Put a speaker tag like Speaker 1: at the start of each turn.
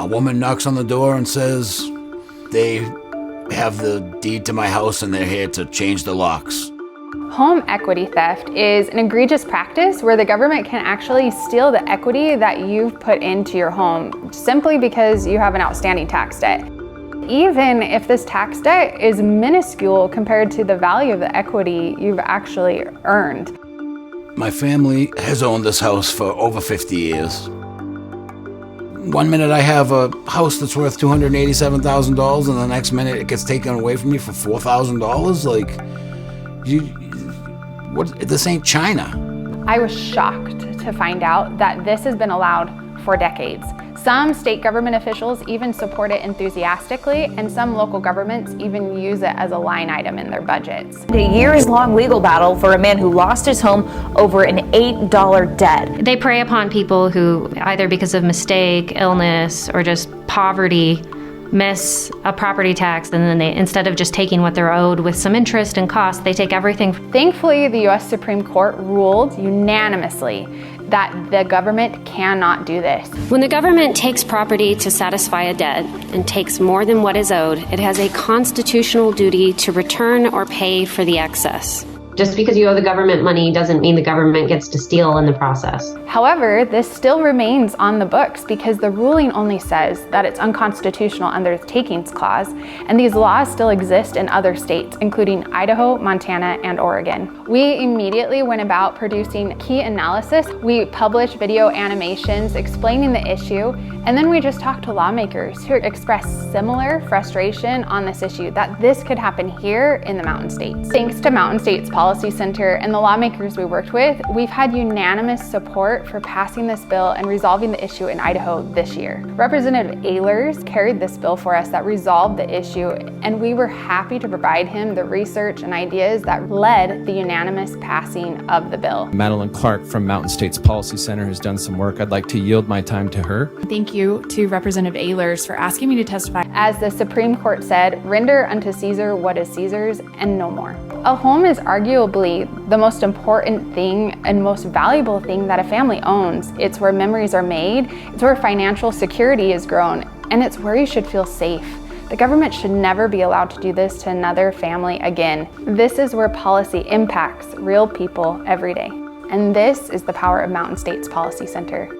Speaker 1: A woman knocks on the door and says they have the deed to my house and they're here to change the locks.
Speaker 2: Home equity theft is an egregious practice where the government can actually steal the equity that you've put into your home simply because you have an outstanding tax debt. Even if this tax debt is minuscule compared to the value of the equity you've actually earned.
Speaker 1: My family has owned this house for over 50 years. One minute I have a house that's worth $287,000 and the next minute it gets taken away from me for $4,000? This ain't China.
Speaker 2: I was shocked to find out that this has been allowed for decades. Some state government officials even support it enthusiastically, and some local governments even use it as a line item in their budgets.
Speaker 3: A years-long legal battle for a man who lost his home over an $8 debt.
Speaker 4: They prey upon people who, either because of mistake, illness, or just poverty, miss a property tax, and then they, instead of just taking what they're owed with some interest and cost, they take everything.
Speaker 2: Thankfully, the U.S. Supreme Court ruled unanimously that the government cannot do this.
Speaker 4: When the government takes property to satisfy a debt and takes more than what is owed, it has a constitutional duty to return or pay for the excess.
Speaker 5: Just because you owe the government money doesn't mean the government gets to steal in the process.
Speaker 2: However, this still remains on the books because the ruling only says that it's unconstitutional under the takings clause, and these laws still exist in other states, including Idaho, Montana, and Oregon. We immediately went about producing key analysis. We published video animations explaining the issue, and then we just talked to lawmakers who expressed similar frustration on this issue, that this could happen here in the Mountain States. Thanks to Mountain States Policy Center and the lawmakers we worked with, we've had unanimous support for passing this bill and resolving the issue in Idaho this year. Representative Ehlers carried this bill for us that resolved the issue, and we were happy to provide him the research and ideas that led the unanimous passing of the bill.
Speaker 6: Madeline Clark from Mountain States Policy Center has done some work. I'd like to yield my time to her.
Speaker 7: Thank you to Representative Ehlers for asking me to testify.
Speaker 2: As the Supreme Court said, render unto Caesar what is Caesar's and no more. A home is arguably the most important thing and most valuable thing that a family owns. It's where memories are made, it's where financial security is grown, and it's where you should feel safe. The government should never be allowed to do this to another family again. This is where policy impacts real people every day. And this is the power of Mountain States Policy Center.